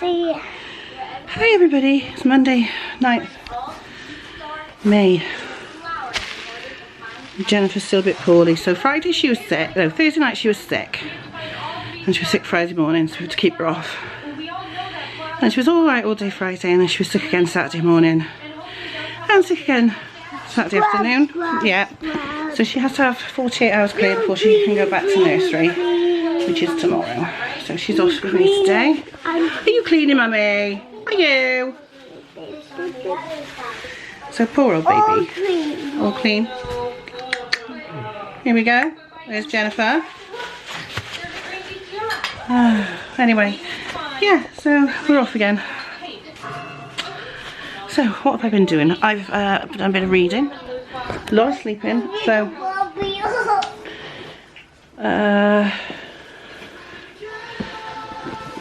Hi everybody, it's Monday 9th May. Jennifer's still a bit poorly, so Friday she was sick, no, Thursday night she was sick. And she was sick Friday morning, so we had to keep her off. And she was alright all day Friday, and then she was sick again Saturday morning. And sick again Saturday afternoon. Yeah. So she has to have 48 hours clear before she can go back to nursery, which is tomorrow. So she's off with me today. Are you cleaning, Mummy? Are you? So poor old baby. All clean. Here we go. There's Jennifer. Anyway, yeah, so we're off again. So what have I been doing? I've done a bit of reading, a lot of sleeping. So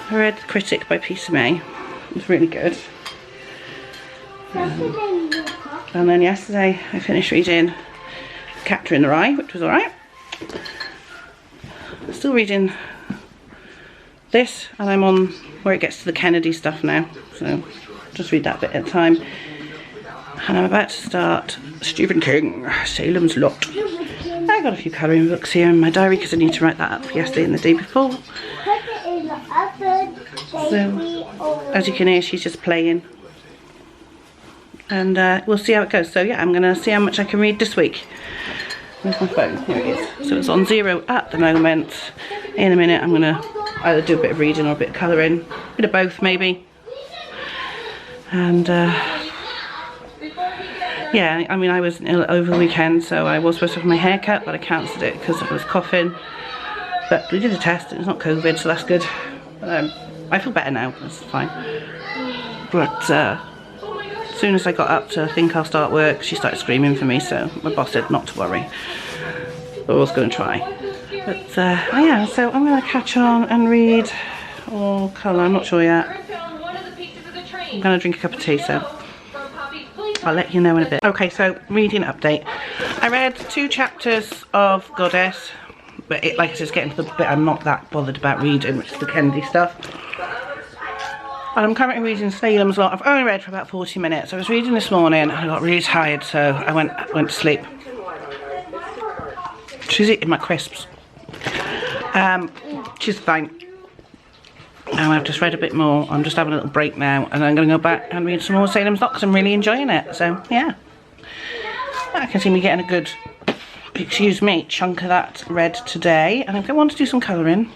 I read Critic by Peter May. It was really good. And then yesterday I finished reading Catcher in the Rye, which was alright. Still reading this, and I'm on where it gets to the Kennedy stuff now, so just read that bit at a time. And I'm about to start Stephen King, Salem's Lot. I got a few colouring books here in my diary because I need to write that up for yesterday and the day before. So as you can hear, she's just playing, and we'll see how it goes. So yeah, I'm gonna see how much I can read this week. Where's my phone? Here it is. So it's on 0 at the moment. In a minute I'm gonna either do a bit of reading or a bit of colouring, a bit of both maybe. And yeah, I mean, I was ill over the weekend, so I was supposed to have my hair cut, but I cancelled it because I was coughing. But we did a test and it's not COVID, so that's good. I feel better now, it's fine. But as soon as I got up to think I'll start work, she started screaming for me, so my boss said not to worry. But I was going to try. But oh yeah, so I'm going to catch on and read or colour, I'm not sure yet. I'm going to drink a cup of tea, so I'll let you know in a bit. Okay, so reading update. I read 2 chapters of Goddess, but it, like I said, it's getting to the bit I'm not that bothered about reading, which is the Kennedy stuff. And I'm currently reading Salem's Lot. I've only read for about 40 minutes. I was reading this morning and I got really tired, so I went to sleep. She's eating my crisps. She's fine. And I've just read a bit more. I'm just having a little break now, and I'm going to go back and read some more Salem's Lot because I'm really enjoying it. So yeah, I can see me getting a good, excuse me, chunk of that read today. And if I want to do some colouring,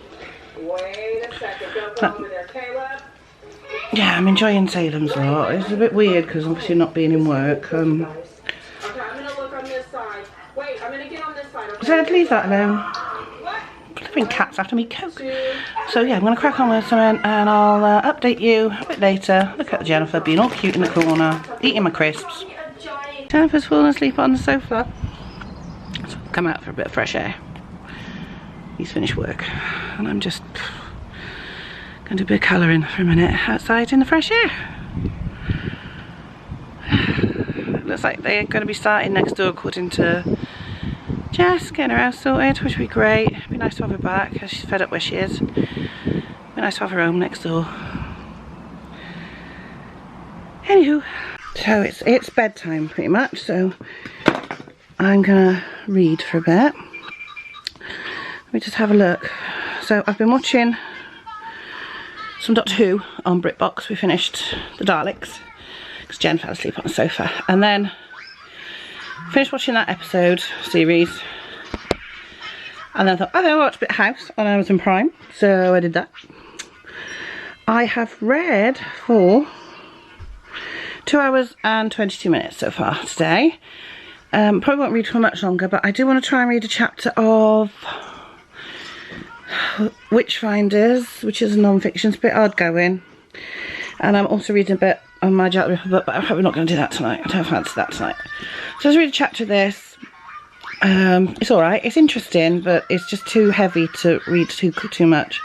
yeah, I'm enjoying Salem's Lot. It's a bit weird because obviously not being in work. Zed, leave that alone. Flipping cats after me coke. So yeah, I'm going to crack on with something and I'll update you a bit later. Look at Jennifer being all cute in the corner, eating my crisps. Jennifer's fallen asleep on the sofa. So I'll come out for a bit of fresh air. He's finished work and I'm just going to do a bit of colouring for a minute outside in the fresh air. Looks like they're going to be starting next door according to Jess, getting her house sorted, which would be great. It'd be nice to have her back because she's fed up where she is. It'd be nice to have her home next door. Anywho, so it's bedtime pretty much, so I'm gonna read for a bit. Let me just have a look. So I've been watching some Doctor Who on BritBox. We finished the Daleks because Jen fell asleep on the sofa, and then finished watching that episode series, and then I thought, oh, I'll watch a bit of House on Amazon Prime, so I did that. I have read for 2 hours and 22 minutes so far today. Probably won't read for much longer, but I do want to try and read a chapter of Witchfinders, which is a non-fiction. It's a bit hard going, and I'm also reading a bit on my Jack the Ripper book, but I'm probably not going to do that tonight. I don't fancy that tonight. So let's read a chapter of this. It's alright, it's interesting, but it's just too heavy to read too much.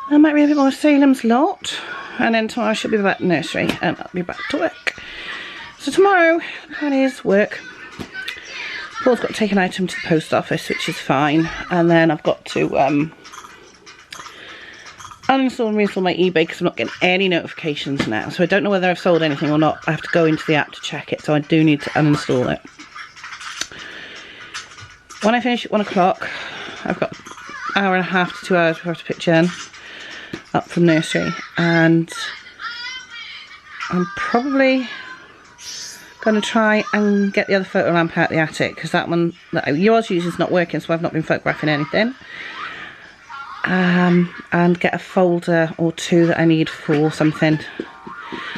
I might read a bit more of Salem's Lot, and then tomorrow I should be back to nursery and I'll be back to work. So tomorrow the plan is work. Paul's got to take an item to the post office, which is fine, and then I've got to uninstall and reinstall my eBay because I'm not getting any notifications now. So I don't know whether I've sold anything or not. I have to go into the app to check it. So I do need to uninstall it. When I finish at 1 o'clock, I've got an hour and a half to 2 hours before I have to pick Jen up from nursery. And I'm probably going to try and get the other photo lamp out of the attic, because that one that I was using is not working, so I've not been photographing anything. And get a folder or two that I need for something.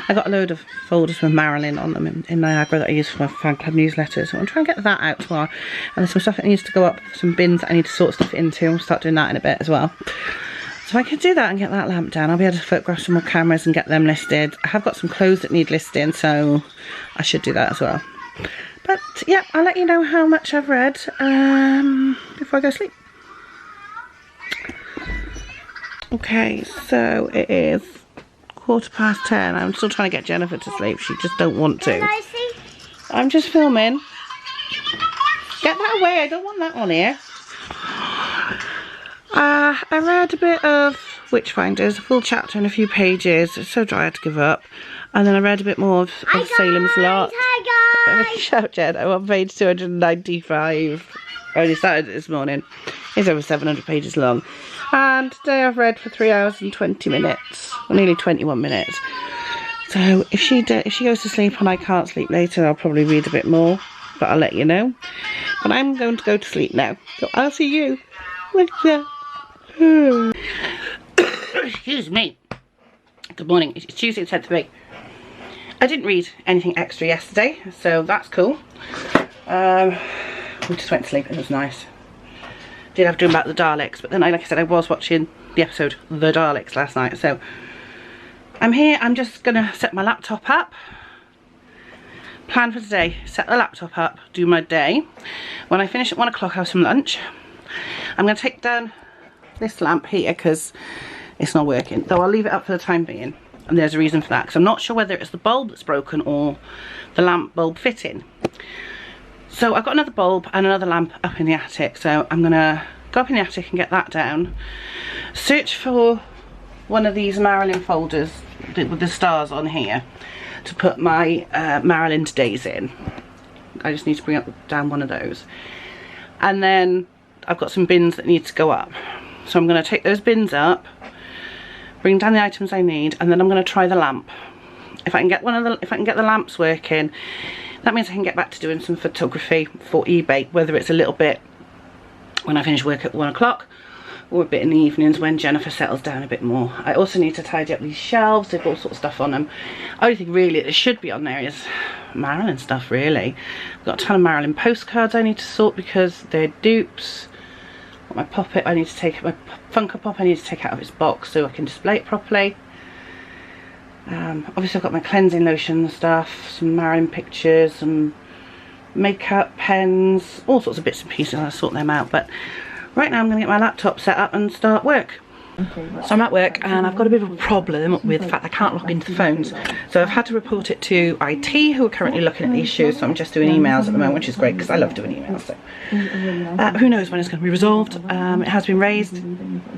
I got a load of folders with Marilyn on them in Niagara that I use for my fan club newsletters, so I'm trying to get that out tomorrow. And there's some stuff that needs to go up, some bins that I need to sort stuff into. I'll start doing that in a bit as well. So I can do that and get that lamp down. I'll be able to photograph some more cameras and get them listed. I have got some clothes that need listing, so I should do that as well. But yeah, I'll let you know how much I've read before I go to sleep. Okay, so it is 10:15. I'm still trying to get Jennifer to sleep. She just don't want to. Can I see? I'm just filming. Get that away. I don't want that on here. I read a bit of Witchfinders, a full chapter and a few pages. It's so dry I had to give up. And then I read a bit more of Salem's Lot. Hi guys! Shut up, Jen. I'm on page 295. I only started it this morning. It's over 700 pages long. And today I've read for 3 hours and 20 minutes. Or nearly 21 minutes. So if she goes to sleep and I can't sleep later, I'll probably read a bit more. But I'll let you know. But I'm going to go to sleep now. So I'll see you later. Excuse me. Good morning. It's Tuesday the 10th of May. I didn't read anything extra yesterday, so that's cool. We just went to sleep. It was nice. Did have to dream about the Daleks, but then like I said, I was watching the episode The Daleks last night. So I'm here. I'm just gonna set my laptop up. Plan for today: set the laptop up, do my day. When I finish at 1 o'clock, I'll have some lunch. I'm gonna take down this lamp here because it's not working, though I'll leave it up for the time being, and there's a reason for that, because I'm not sure whether it's the bulb that's broken or the lamp bulb fitting. So I've got another bulb and another lamp up in the attic, so I'm gonna go up in the attic and get that down, search for one of these Marilyn folders with the stars on here to put my Marilyn Todays in. I just need to bring down one of those, and then I've got some bins that need to go up. So I'm going to take those bins up, bring down the items I need, and then I'm going to try the lamp. If I can get the lamps working, that means I can get back to doing some photography for eBay, whether it's a little bit when I finish work at 1 o'clock or a bit in the evenings when Jennifer settles down a bit more. I also need to tidy up these shelves. They've got all sorts of stuff on them. Only thing really that should be on there is Marilyn stuff, really. I've got a ton of Marilyn postcards I need to sort because they're dupes. My puppet, I need to take my Funko Pop, I need to take out of its box so I can display it properly. Obviously I've got my cleansing lotion and stuff, some Marilyn pictures, some makeup, pens, all sorts of bits and pieces. I'll sort them out, but right now I'm going to get my laptop set up and start work. So I'm at work and I've got a bit of a problem with the fact I can't log into the phones. So I've had to report it to IT, who are currently looking at the issues. So I'm just doing emails at the moment, which is great because I love doing emails. So who knows when it's going to be resolved. It has been raised.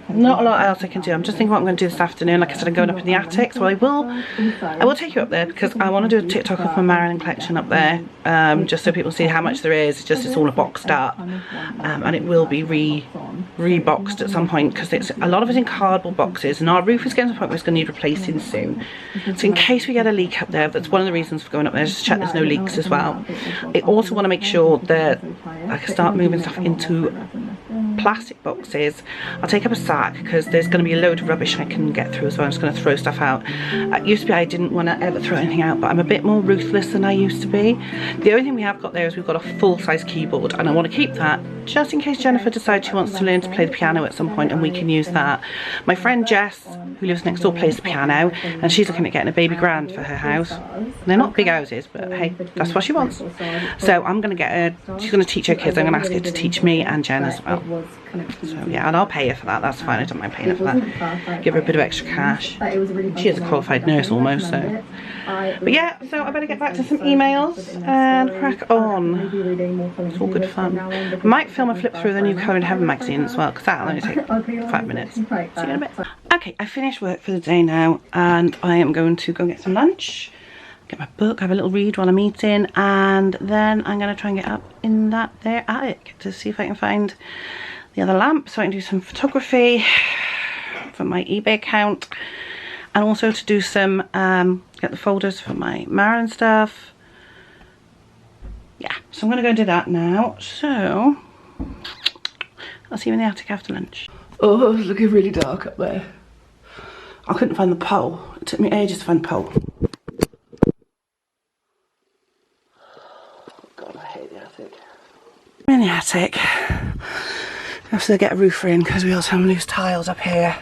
Not a lot else I can do. I'm just thinking what I'm going to do this afternoon. Like I said, I'm going up in the attic, so I will take you up there because I want to do a TikTok of my Marilyn collection up there, just so people see how much there is. It's all boxed up, and it will be reboxed at some point because it's a lot of it in cardboard boxes, and our roof is getting to the point where it's going to need replacing soon. So in case we get a leak up there, that's one of the reasons for going up there, just to check there's no leaks as well. I also want to make sure that I can start moving stuff into plastic boxes. I'll take up a sack because there's going to be a load of rubbish I can get through as well. I'm just going to throw stuff out. It used to be I didn't want to ever throw anything out, but I'm a bit more ruthless than I used to be. The only thing we have got there is we've got a full-size keyboard, and I want to keep that just in case Jennifer decides she wants to learn to play the piano at some point, and we can use that. My friend Jess, who lives next door, plays the piano, and she's looking at getting a baby grand for her house. They're not big houses, but hey, that's what she wants. So I'm going to get her, she's going to teach her kids. I'm going to ask her to teach me and Jen as well. So yeah, and I'll pay her for that. That's fine. I don't mind paying her for that. Give her a bit of extra cash. She is a qualified nurse almost, so. But yeah, so I better get back to some emails and crack on. It's all good fun. I might film a flip through the new Colour in Heaven magazine as well, because that'll only take 5 minutes. See you in a bit. Okay, I finished work for the day now, and I am going to go get some lunch, get my book, have a little read while I'm eating, and then I'm going to try and get up in that there attic to see if I can find the other lamp so I can do some photography for my eBay account, and also to do some get the folders for my Marilyn stuff. Yeah, so I'm gonna go do that now. So I'll see you in the attic after lunch. Oh, it's looking really dark up there. I couldn't find the pole. It took me ages to find the pole. God, I hate the attic. I'm in the attic. I have to get a roofer in because we also have loose tiles up here.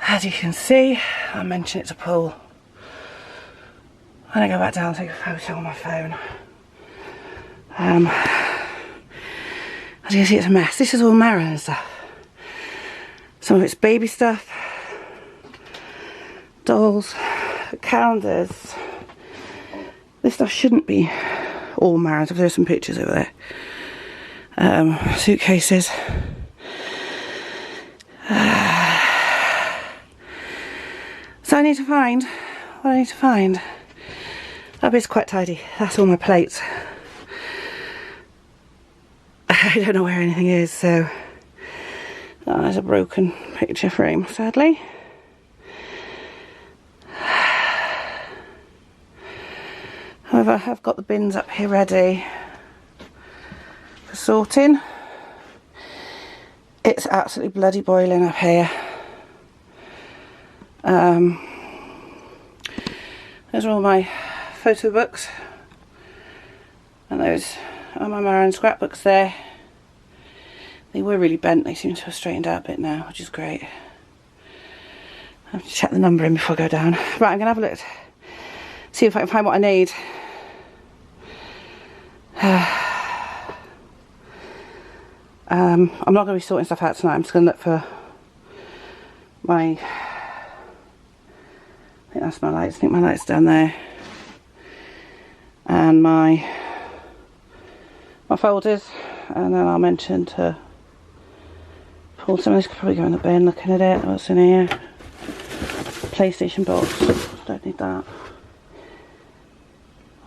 As you can see, I mentioned it's a pool. I'm gonna go back down and take a photo on my phone. As you can see, it's a mess. This is all Marilyn stuff. Some of it's baby stuff, dolls, calendars. This stuff shouldn't be all Marilyn. There's some pictures over there. Suitcases. So I need to find what I need to find. That bit's quite tidy. That's all my plates. I don't know where anything is, so oh, there's a broken picture frame, sadly. However, I've got the bins up here ready for sorting. It's absolutely bloody boiling up here. Those are all my photo books, and those are my Marilyn scrapbooks there. They were really bent. They seem to have straightened out a bit now, which is great. I have to check the number in before I go down. Right, I'm gonna have a look, see if I can find what I need. I'm not going to be sorting stuff out tonight. I'm just going to look for my, I think that's my lights. I think my light's down there, and my folders, and then I'll mention to pull some of this. Could probably go in the bin looking at it. What's in here? PlayStation box. Don't need that.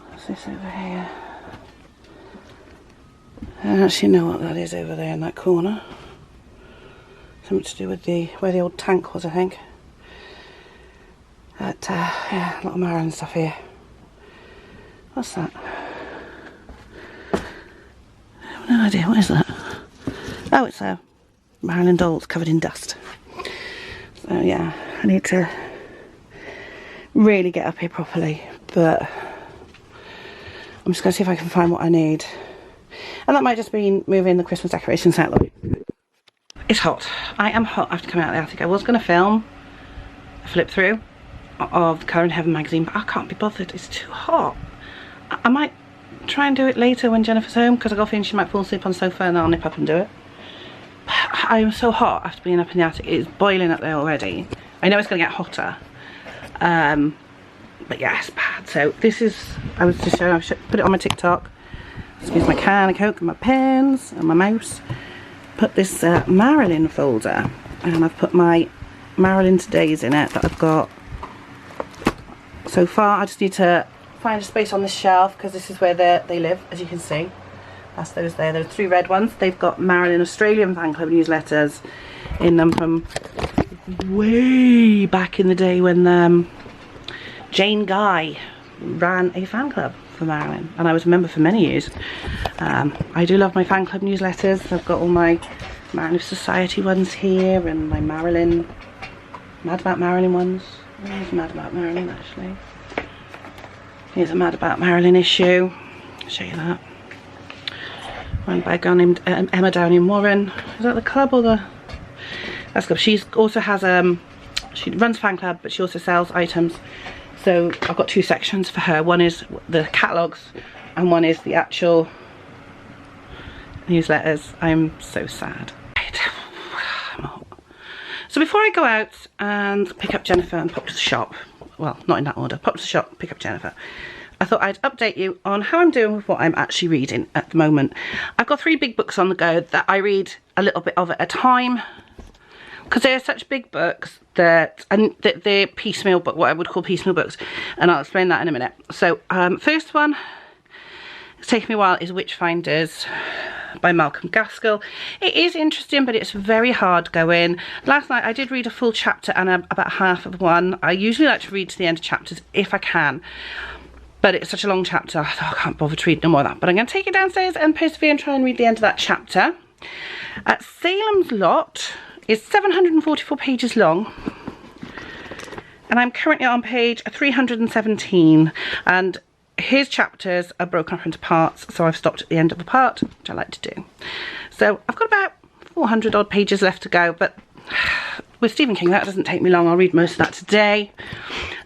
What's this over here? I don't actually know what that is over there in that corner. Something to do with where the old tank was, I think. But yeah, a lot of Marilyn stuff here. What's that? I have no idea. What is that? Oh, it's a Marilyn doll covered in dust. So yeah, I need to really get up here properly, but I'm just going to see if I can find what I need. And that might just be moving the Christmas decorations out of the way. It's hot. I am hot after coming out of the attic. I was going to film a flip through of the Colour in Heaven magazine, but I can't be bothered. It's too hot. I might try and do it later when Jennifer's home, because I got a feeling she might fall asleep on the sofa and I'll nip up and do it. But I am so hot after being up in the attic. It's boiling up there already. I know it's going to get hotter. But yeah, it's bad. So this is, I was just showing, put it on my TikTok. Excuse my can of Coke and my pens and my mouse. Put this Marilyn folder, and I've put my Marilyn Todays in it that I've got so far. I just need to find a space on this shelf, because this is where they live, as you can see. That's those there. There are 3 red ones. They've got Marilyn Australian fan club newsletters in them from way back in the day when Jane Guy ran a fan club for Marilyn, and I was a member for many years. I do love my fan club newsletters. I've got all my Marilyn Society ones here, and my Marilyn, Mad About Marilyn ones. Here's Mad About Marilyn, actually. Here's a Mad About Marilyn issue. I'll show you that. Run by a girl named Emma Downing Warren. Is that the club or the? That's club. She also has she runs a fan club, but she also sells items. So I've got 2 sections for her. One is the catalogues, and one is the actual newsletters. I'm so sad. So before I go out and pick up Jennifer and pop to the shop, well, not in that order, pop to the shop, pick up Jennifer, I thought I'd update you on how I'm doing with what I'm actually reading at the moment. I've got 3 big books on the go that I read a little bit of at a time, because they're such big books that, and they're piecemeal book, what I would call piecemeal books, and I'll explain that in a minute. So first one, it's taken me a while, is Witchfinders by Malcolm Gaskill. It is interesting, but it's very hard going. Last night I did read a full chapter and about half of one. I usually like to read to the end of chapters if I can, but it's such a long chapter, I thought I can't bother to read no more of that. But I'm going to take it downstairs and persevere and try and read the end of that chapter. Salem's Lot is 744 pages long, and I'm currently on page 317, and his chapters are broken up into parts, so I've stopped at the end of a part, which I like to do. So I've got about 400 odd pages left to go, but with Stephen King that doesn't take me long. I'll read most of that today.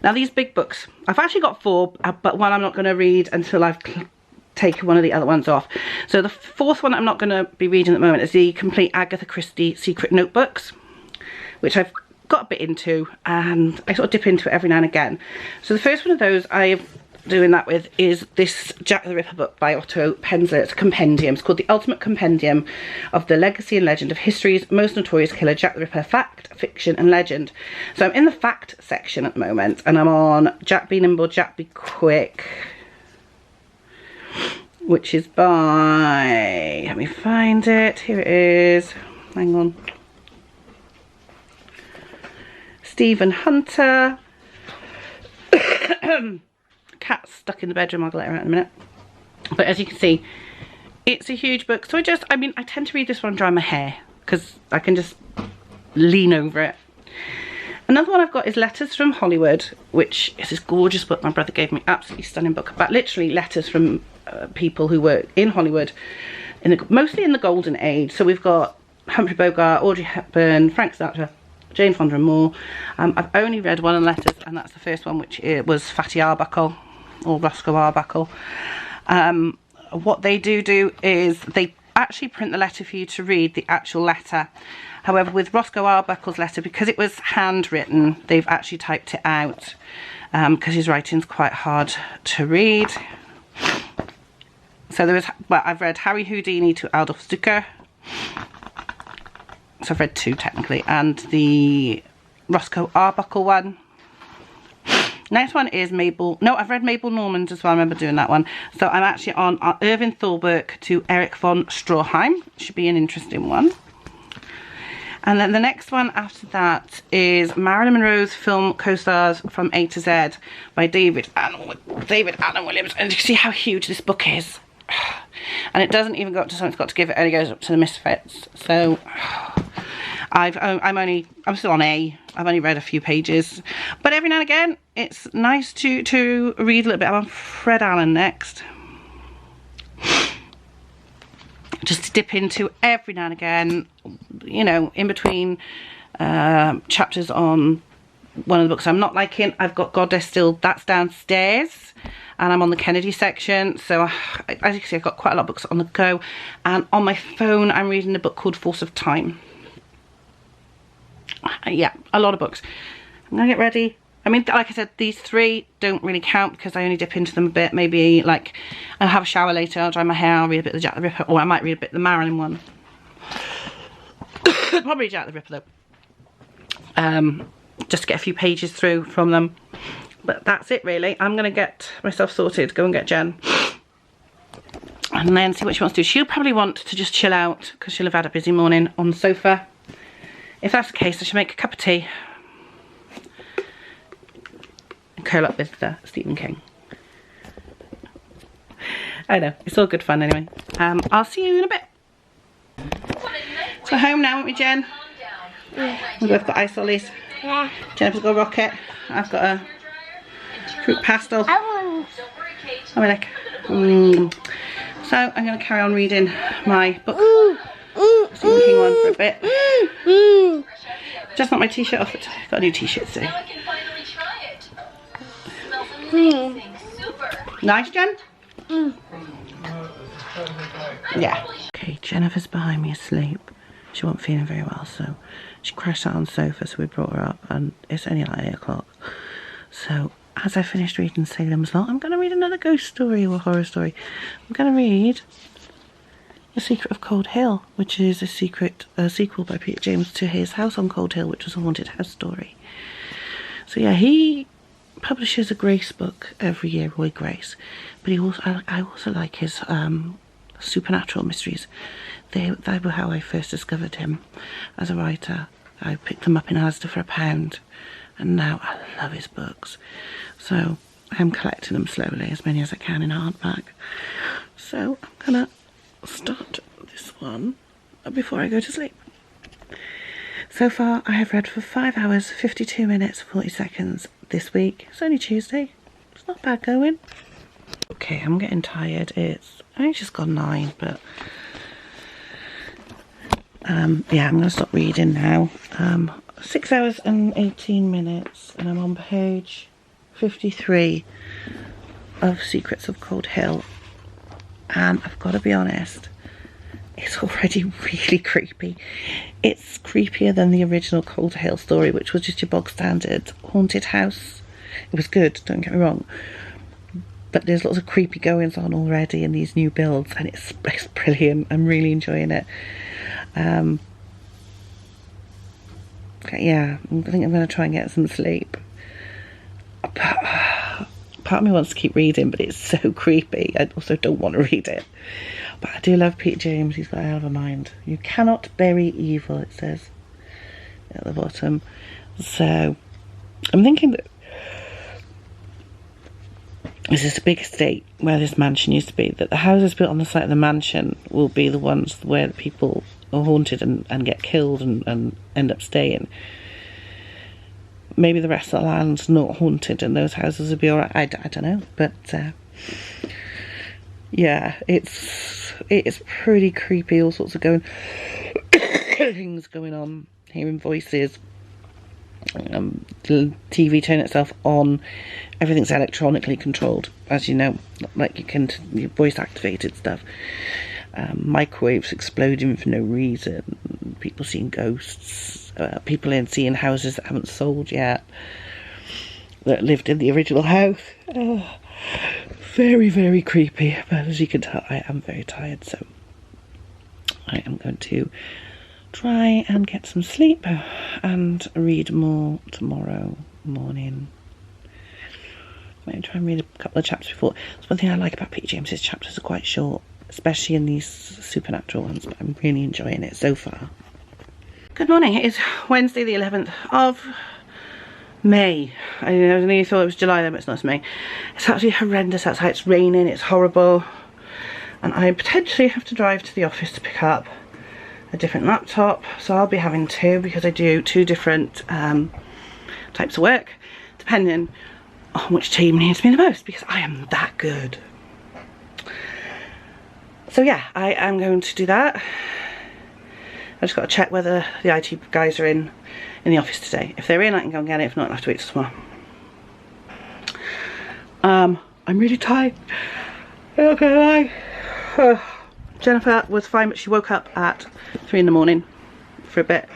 Now these big books, I've actually got 4, but one I'm not going to read until I've taken one of the other ones off. So the 4th one I'm not going to be reading at the moment is the complete Agatha Christie Secret Notebooks, which I've got a bit into, and I sort of dip into it every now and again. So the first one of those I'm doing that with is this Jack the Ripper book by Otto Penzler. It's a compendium. It's called The Ultimate Compendium of the Legacy and Legend of History's Most Notorious Killer, Jack the Ripper, Fact, Fiction and Legend. So I'm in the fact section at the moment, and I'm on Jack Be Nimble, Jack Be Quick, which is by, let me find it, here it is, hang on, Stephen Hunter. Cat's stuck in the bedroom, I'll let her out in a minute. But as you can see, it's a huge book. So I mean, I tend to read this one and dry my hair, because I can just lean over it. Another one I've got is Letters from Hollywood, which is this gorgeous book my brother gave me, absolutely stunning book, about literally letters from people who work in Hollywood, mostly in the golden age. So we've got Humphrey Bogart, Audrey Hepburn, Frank Sinatra, Jane Fonda and more. I've only read one of the letters, and that's the first one, which was Fatty Arbuckle, or Roscoe Arbuckle. What they do is they actually print the letter for you to read, the actual letter. However, with Roscoe Arbuckle's letter, because it was handwritten, they've actually typed it out, because his writing's quite hard to read. So there was, well, I've read Harry Houdini to Adolf Stucker. So I've read 2 technically, and the Roscoe Arbuckle one. Next one is Mabel, no, I've read Mabel Normand as well, I remember doing that one. So I'm actually on Irving Thalberg to Eric von Stroheim, should be an interesting one. And then the next one after that is Marilyn Monroe's film co-stars from A to Z by David Allen Williams. And you can see how huge this book is. And it doesn't even go up to Something's Got to Give, it only goes up to the Misfits. So I'm still on A. I've only read a few pages, but every now and again it's nice to read a little bit. I'm on Fred Allen next, just to dip into every now and again, you know, in between chapters on one of the books I'm not liking. I've got Goddess still, that's downstairs, and I'm on the Kennedy section. So as you can see, I've got quite a lot of books on the go, and on my phone I'm reading a book called Force of Time. Yeah, a lot of books. I'm gonna get ready. I mean, like I said, these 3 don't really count because I only dip into them a bit. Maybe like I'll have a shower later, I'll dry my hair, I'll read a bit of the Jack the Ripper, or I might read a bit of the Marilyn one. Probably Jack the Ripper though, just to get a few pages through from them. But that's it really. I'm gonna get myself sorted, go and get Jen, and then see what she wants to do. She'll probably want to just chill out because she'll have had a busy morning on the sofa. If that's the case, I should make a cup of tea and curl up with Stephen King. I know, it's all good fun anyway. I'll see you in a bit. So home now, aren't we, Jen? Yeah. We've both got ice lollies. Yeah. Jennifer's got a rocket. I've got a fruit pastel. I like. So I'm going to carry on reading my book. Stephen King one for a bit. Just not my t-shirt off, but I've got a new t-shirt today. Nice, Jen? Yeah. Okay, Jennifer's behind me asleep. She wasn't feeling very well, so she crashed out on the sofa, so we brought her up, and it's only like 8 o'clock. So as I finished reading Salem's Lot, I'm going to read another ghost story or horror story. I'm going to read The Secret of Cold Hill, which is a sequel by Peter James to his House on Cold Hill, which was a haunted house story. So yeah, he publishes a Grace book every year, Roy Grace, but I also like his supernatural mysteries. They were how I first discovered him as a writer. I picked them up in Asda for £1, and now I love his books. So I'm collecting them slowly, as many as I can in hardback. So I'm gonna start this one before I go to sleep. So far I have read for 5 hours, 52 minutes, 40 seconds this week. It's only Tuesday. It's not bad going. Okay, I'm getting tired. I think it's just gone 9, but yeah, I'm going to stop reading now. 6 hours and 18 minutes, and I'm on page 53 of Secrets of Cold Hill, and I've got to be honest, it's already really creepy. It's creepier than the original Cold Hill story, which was just your bog standard haunted house. It was good, don't get me wrong, but there's lots of creepy goings on already in these new builds, and it's brilliant. I'm really enjoying it. Yeah, I think I'm going to try and get some sleep. Part of me wants to keep reading, but it's so creepy. I also don't want to read it. But I do love Peter James. He's got a hell of a mind. You cannot bury evil, it says at the bottom. So I'm thinking that this is a big estate where this mansion used to be, that the houses built on the site of the mansion will be the ones where the people are haunted and get killed and end up staying. Maybe the rest of the land's not haunted and those houses will be alright. I don't know, but yeah, it's pretty creepy. All sorts of things going on, hearing voices, the TV turning itself on, everything's electronically controlled, as you know, like your voice activated stuff. Microwaves exploding for no reason, people seeing ghosts, people seeing houses that haven't sold yet, that lived in the original house. Very, very creepy, but as you can tell, I am very tired, so I am going to try and get some sleep and read more tomorrow morning. I'm going to try and read a couple of chapters before. That's one thing I like about Peter James's chapters are quite short, especially in these supernatural ones, but I'm really enjoying it so far. Good morning. It is Wednesday the 11th of May. I nearly thought it was July then, but it's not, it's May. It's absolutely horrendous outside. It's raining, it's horrible, and I potentially have to drive to the office to pick up a different laptop, so I'll be having 2 because I do 2 different types of work depending on which team needs me the most, because I am that good. So yeah, I am going to do that. I just got to check whether the IT guys are in the office today. If they're in, I can go and get it. If not, I'll have to wait till tomorrow. I'm really tired. I'm not gonna lie. Jennifer was fine, but she woke up at 3 in the morning for a bit.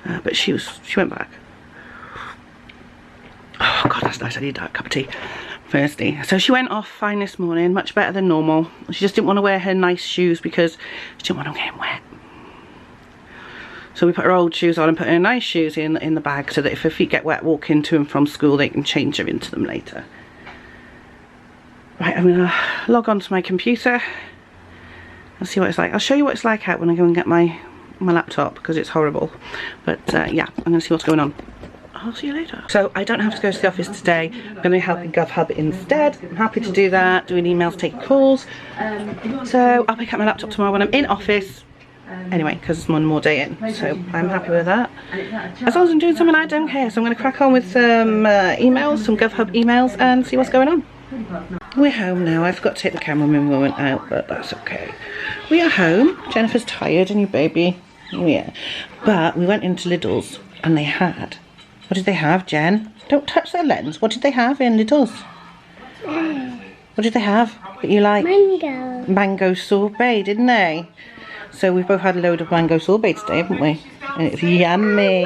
But she went back. Oh God, that's nice. I need that cup of tea. Thursday. So she went off fine this morning, much better than normal. She just didn't want to wear her nice shoes because she didn't want them getting wet. So we put her old shoes on and put her nice shoes in the bag, so that if her feet get wet walking to and from school, they can change her into them later. Right, I'm gonna log on to my computer and see what it's like. I'll show you what it's like out when I go and get my laptop, because it's horrible. But yeah, I'm gonna see what's going on. I'll see you later. So I don't have to go to the office today. I'm going to be helping GovHub instead. I'm happy to do that, doing emails, taking calls. So I'll pick up my laptop tomorrow when I'm in office. Anyway, because it's one more day in. So I'm happy with that. As long as I'm doing something I don't care. So I'm going to crack on with some emails, some GovHub emails, and see what's going on. We're home now. I forgot to take the camera when we went out, but that's okay. We are home. Jennifer's tired and your baby. Oh yeah. But we went into Lidl's and they had... What did they have, Jen? Don't touch their lens. What did they have in Lidl's? What did they have that you like? Mango. Mango sorbet, didn't they? So we've both had a load of mango sorbet today, haven't we? And it's yummy.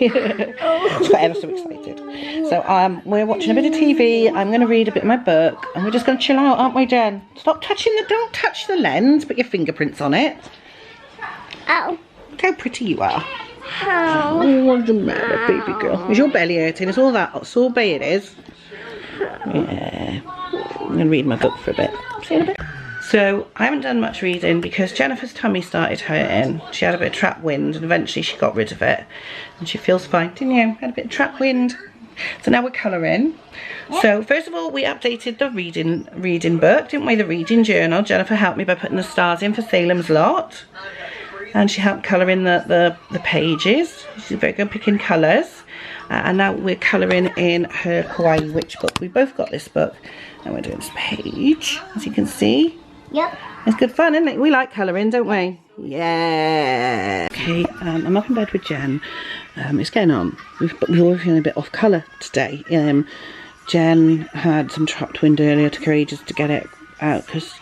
Got ever so excited. So we're watching a bit of TV. I'm going to read a bit of my book, and we're just going to chill out, aren't we, Jen? Stop touching don't touch the lens. Put your fingerprints on it. Oh. Look how pretty you are. Oh. Oh, what's the matter, baby girl? Is your belly hurting? It's all that sorbet it is. Yeah. I'm going to read my book for a bit. See you in a bit. So I haven't done much reading because Jennifer's tummy started hurting. She had a bit of trap wind and eventually she got rid of it. And she feels fine, didn't you? Had a bit of trap wind. So now we're colouring. So first of all, we updated the reading book, didn't we? The reading journal. Jennifer helped me by putting the stars in for Salem's Lot. And she helped colour in the pages. She's very good picking colours. And now we're colouring in her Kawaii Witch book. We both got this book. And we're doing this page, as you can see. Yep. It's good fun, isn't it? We like colouring, don't we? Yeah. Okay, I'm up in bed with Jen. It's getting on. We're all feeling a bit off colour today. Jen had some trapped wind earlier. It took her ages to get it out because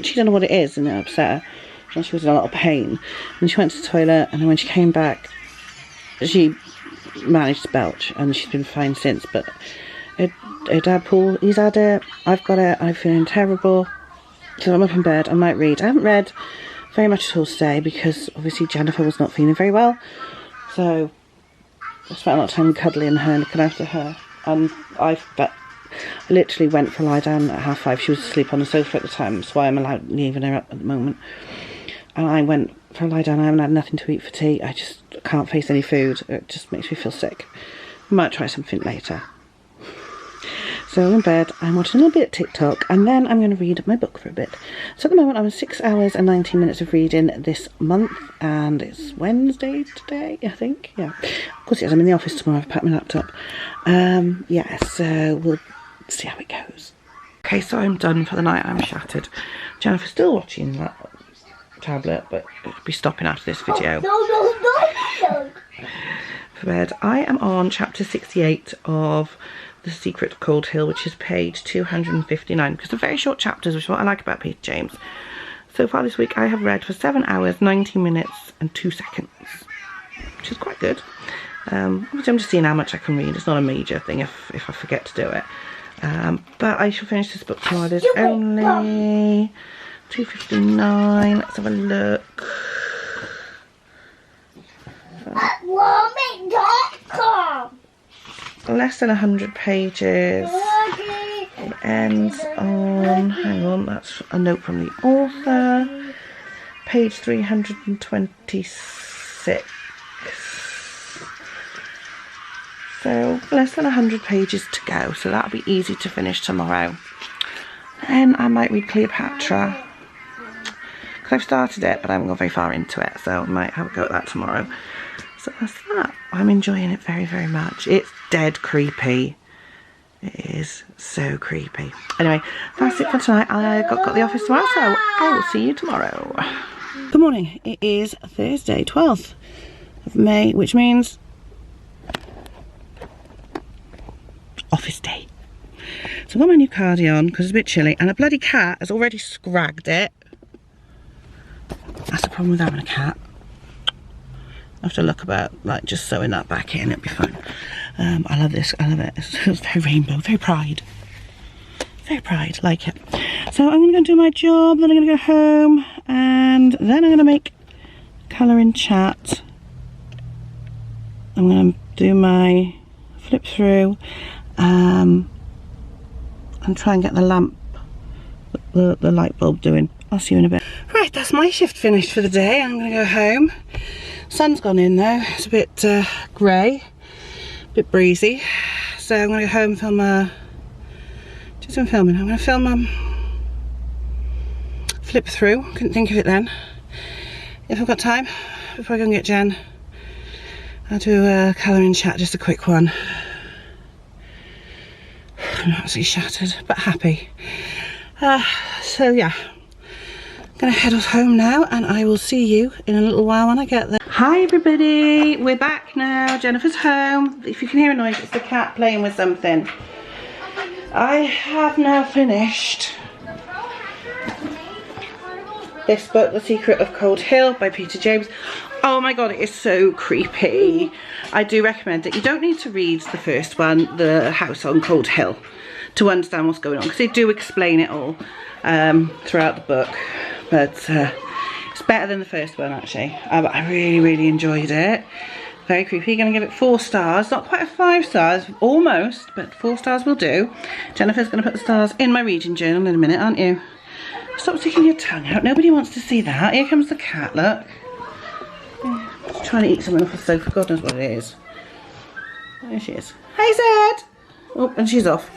she don't know what it is and it upset her. And she was in a lot of pain. And she went to the toilet, and then when she came back, she managed to belch, and she's been fine since. But her dad Paul, he's had it. I've got it. I'm feeling terrible. So I'm up in bed. I might read. I haven't read very much at all today because obviously Jennifer was not feeling very well. So I spent a lot of time cuddling her and looking after her. And I literally went for a lie down at 5:30. She was asleep on the sofa at the time. That's why I'm allowed leaving her up at the moment. And I went for a lie down. I haven't had nothing to eat for tea. I just can't face any food. It just makes me feel sick. I might try something later. So I'm in bed, I'm watching a little bit of TikTok, and then I'm going to read my book for a bit. So at the moment I'm 6 hours and 19 minutes of reading this month, and it's Wednesday today, I think. Yeah, of course it is. I'm in the office tomorrow. I've packed my laptop. Yeah, so we'll see how it goes. Okay, so I'm done for the night. I'm shattered. Jennifer's still watching that tablet, but it'll be stopping after this video. No. For bed. I am on chapter 68 of The Secret of Cold Hill, which is page 259, because they're very short chapters, which is what I like about Peter James. So far this week I have read for 7 hours, 19 minutes and 2 seconds, which is quite good. Obviously I'm just seeing how much I can read. It's not a major thing if I forget to do it. But I shall finish this book tomorrow. There's only 2:59. Let's have a look. Warming.com. Less than 100 pages. It ends on, hang on, that's a note from the author, page 326. So less than 100 pages to go, so that'll be easy to finish tomorrow. Then I might read Cleopatra, because I've started it but I haven't got very far into it, so I might have a go at that tomorrow. So that's that. I'm enjoying it very, very much. It's dead creepy. It is so creepy. Anyway, that's it for tonight. I got the office tomorrow, so I will see you tomorrow. Good morning. It is Thursday, 12th of May, which means office day. So I've got my new cardigan on because it's a bit chilly, and a bloody cat has already scragged it. That's the problem with having a cat. I have to look about like just sewing that back in, it'll be fine. I love this, I love it. It's very rainbow, very pride, like it. So I'm gonna go do my job, then I'm gonna go home, and then I'm gonna make colouring chat. I'm gonna do my flip through and try and get the lamp, the light bulb doing. I'll see you in a bit. Right, that's my shift finished for the day. I'm gonna go home. Sun's gone in though, it's a bit grey, a bit breezy. So I'm gonna go home and film do some filming. I'm gonna film flip through, couldn't think of it then. If I've got time, before I go and get Jen, I'll do a colouring chat, just a quick one. I'm absolutely shattered, but happy. So yeah, I'm gonna head off home now, and I will see you in a little while when I get there. Hi everybody, we're back now. Jennifer's home. If you can hear a noise, it's the cat playing with something. I have now finished this book, The Secret of Cold Hill by Peter James. Oh my god, it is so creepy. I do recommend it. You don't need to read the first one, The House on Cold Hill, to understand what's going on, because they do explain it all throughout the book. But it's better than the first one, actually. I really, really enjoyed it. Very creepy. Going to give it 4 stars. Not quite a 5 stars, almost, but 4 stars will do. Jennifer's going to put the stars in my reading journal in a minute, aren't you? Stop sticking your tongue out. Nobody wants to see that. Here comes the cat, look. She's trying to eat something off the sofa. God knows what it is. There she is. Hey, Zed! Oh, and she's off.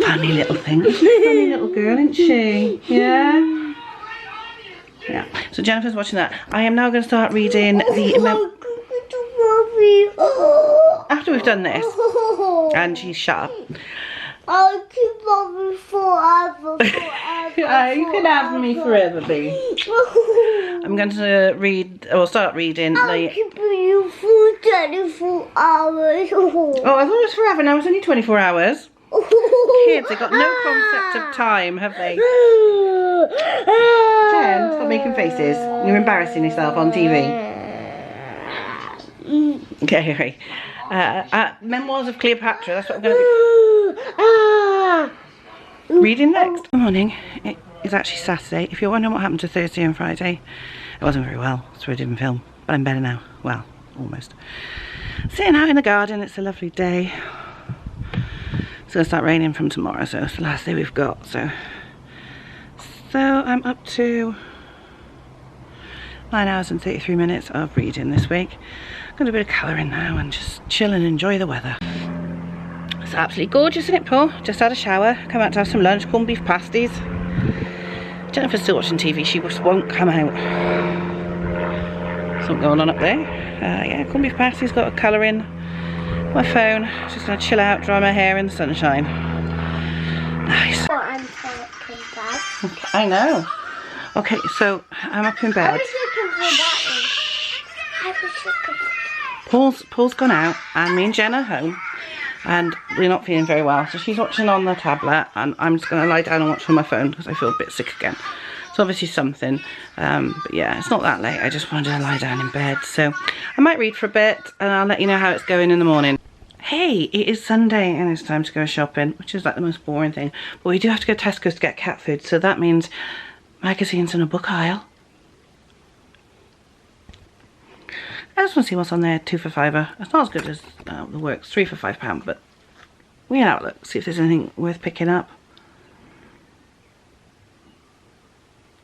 Funny little thing. Funny little girl, isn't she? Yeah? Yeah. So Jennifer's watching that. I am now going to start reading the... After we've done this, and she's shut up. I'll keep mommy forever. You can have me forever, baby. I'm going to read, or start reading I'll keep you for 24 hours. Oh, I thought it was forever. Now it's only 24 hours. Kids, they've got no concept of time, have they? Jen, stop making faces. You're embarrassing yourself on TV. Okay, Memoirs of Cleopatra, that's what I'm going to be reading next. Good morning. It is actually Saturday. If you're wondering what happened to Thursday and Friday, I wasn't very well, so I didn't film. But I'm better now. Well, almost. Sitting out in the garden, it's a lovely day. It's going to start raining from tomorrow, so it's the last day we've got. So I'm up to 9 hours and 33 minutes of reading this week. I'm going to do a bit of colouring now and just chill and enjoy the weather. It's absolutely gorgeous, isn't it, Paul? Just had a shower, come out to have some lunch, corned beef pasties. Jennifer's still watching TV, she just won't come out. Something going on up there. Yeah, corned beef pasties, got a colouring. My phone, just going to chill out, dry my hair in the sunshine. Nice. Okay, I know. Okay, so I'm up in bed. Paul's gone out and me and Jen are home and we're not feeling very well, so she's watching on the tablet and I'm just going to lie down and watch on my phone because I feel a bit sick again. It's obviously something, but yeah, it's not that late. I just wanted to lie down in bed, so I might read for a bit and I'll let you know how it's going in the morning. Hey, it is Sunday and it's time to go shopping, which is like the most boring thing, but we do have to go to Tesco's to get cat food, so that means magazines in a book aisle. I just want to see what's on there. 2 for £5. It's not as good as the works. 3 for £5, but we can have a look, see if there's anything worth picking up.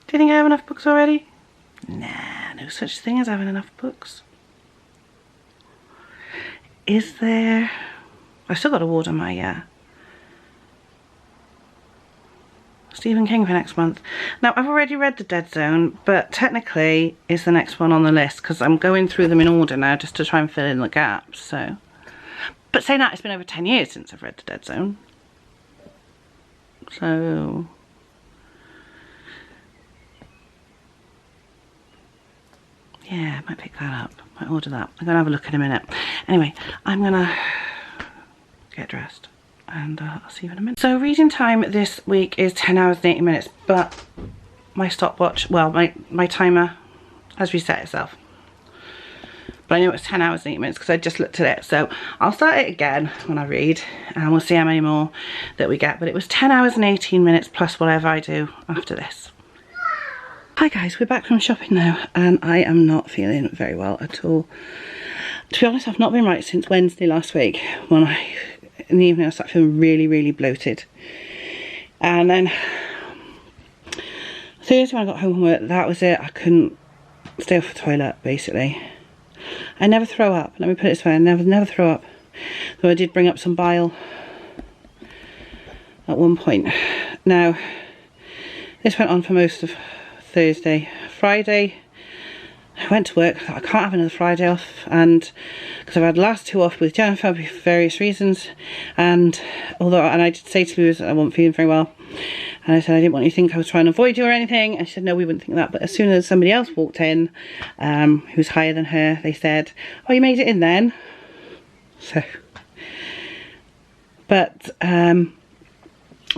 Do you think I have enough books already? Nah, no such thing as having enough books. Is there... I've still got to order my Stephen King for next month. Now, I've already read The Dead Zone, but technically it's the next one on the list because I'm going through them in order now just to try and fill in the gaps, so... But saying that, it's been over 10 years since I've read The Dead Zone. So... yeah, I might pick that up. Might order that. I'm going to have a look in a minute. Anyway, I'm going to get dressed and I'll see you in a minute. So reading time this week is 10 hours and 80 minutes, but my stopwatch, well, my timer has reset itself. But I know it's 10 hours and 8 minutes because I just looked at it. So I'll start it again when I read and we'll see how many more that we get. But it was 10 hours and 18 minutes plus whatever I do after this. Hi guys, we're back from shopping now and I am not feeling very well at all. To be honest, I've not been right since Wednesday last week when in the evening I started feeling really, really bloated. And then Thursday when I got home from work, that was it. I couldn't stay off the toilet basically. I never throw up, let me put it this way, I never throw up. Though I did bring up some bile at one point. Now, this went on for most of Thursday. Friday I went to work, I thought I can't have another Friday off, and because I've had the last 2 off with Jennifer for various reasons, and I did say to Louise I wasn't feeling very well, and I said I didn't want you to think I was trying to avoid you or anything, and she said no, we wouldn't think that. But as soon as somebody else walked in who was higher than her, they said, oh, you made it in then. So but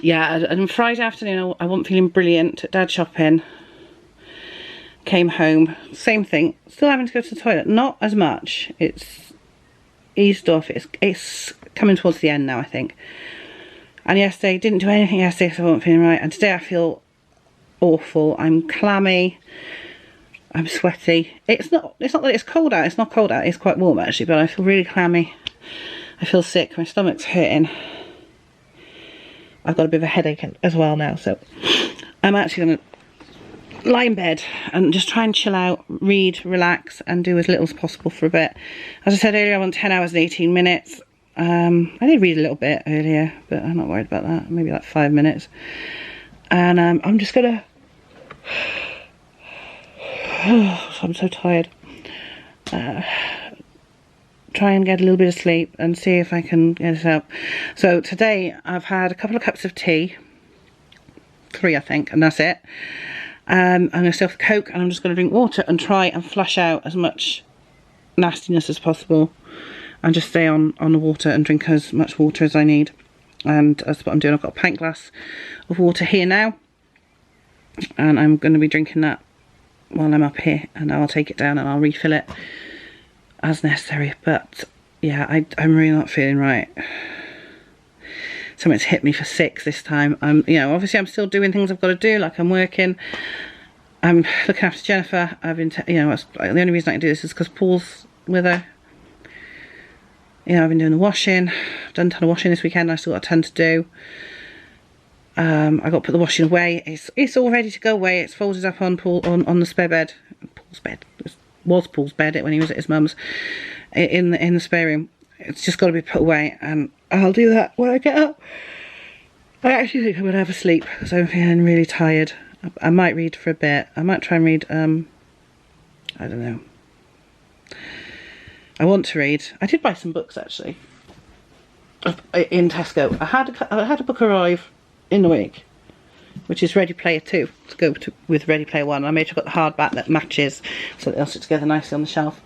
yeah, and Friday afternoon I wasn't feeling brilliant. Took Dad shopping. Came home, same thing. Still having to go to the toilet. Not as much. It's eased off. It's coming towards the end now, I think. And yesterday, didn't do anything yesterday because I wasn't feeling right. And today I feel awful. I'm clammy. I'm sweaty. It's not that it's cold out. It's not cold out. It's quite warm actually, but I feel really clammy. I feel sick. My stomach's hurting. I've got a bit of a headache as well now, so I'm actually going to lie in bed and just try and chill out, read, relax, and do as little as possible for a bit. As I said earlier, I want 10 hours and 18 minutes. I did read a little bit earlier, but I'm not worried about that. Maybe like 5 minutes. And I'm just gonna... I'm so tired. Try and get a little bit of sleep and see if I can get it up. So today I've had a couple of cups of tea. 3 I think, and that's it. I'm going to stay off the Coke and I'm just going to drink water and try and flush out as much nastiness as possible. And just stay on the water and drink as much water as I need. And that's what I'm doing. I've got a pint glass of water here now. And I'm going to be drinking that while I'm up here. And I'll take it down and I'll refill it as necessary. But yeah, I'm really not feeling right. Something's hit me for 6 this time. You know, obviously I'm still doing things I've got to do. Like I'm working. I'm looking after Jennifer. I've been, you know, the only reason I can do this is because Paul's with her. You know, I've been doing the washing. I've done a ton of washing this weekend. I still got a ton to do. I got to put the washing away. It's all ready to go away. It's folded up on on the spare bed. Paul's bed. It was Paul's bed when he was at his mum's in the spare room. It's just got to be put away, and I'll do that when I get up. I actually think I'm gonna have a sleep because I'm feeling really tired. I might read for a bit. I might try and read. I don't know. I want to read. I did buy some books actually in Tesco. I had a book arrive in the week, which is Ready Player 2 to go with Ready Player 1. I made sure I got the hardback that matches so that they'll sit together nicely on the shelf.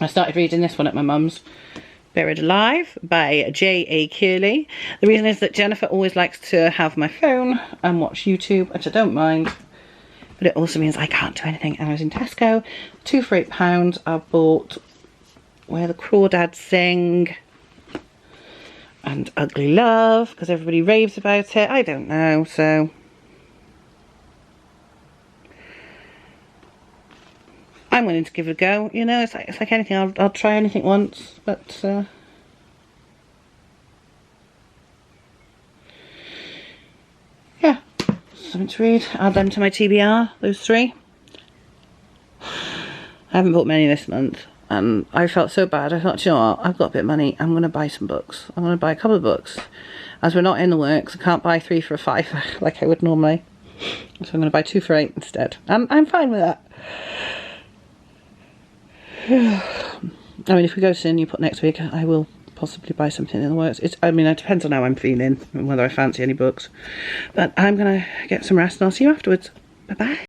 I started reading this one at my mum's, Buried Alive by J.A. Kearley. The reason is that Jennifer always likes to have my phone and watch YouTube, which I don't mind. But it also means I can't do anything. And I was in Tesco, 2 for £8. I bought Where the Crawdads Sing and Ugly Love, because everybody raves about it. I don't know, so... I'm willing to give it a go. You know, it's like anything. I'll try anything once, but... yeah, something to read. Add them to my TBR, those 3. I haven't bought many this month, and I felt so bad. I thought, you know what, I've got a bit of money, I'm going to buy some books. I'm going to buy a couple of books. As we're not in the works, I can't buy 3 for a £5 like I would normally. So I'm going to buy 2 for £8 instead. And I'm fine with that. I mean, if we go to Newport next week, I will possibly buy something in the works. I mean, it depends on how I'm feeling and whether I fancy any books. But I'm going to get some rest and I'll see you afterwards. Bye-bye.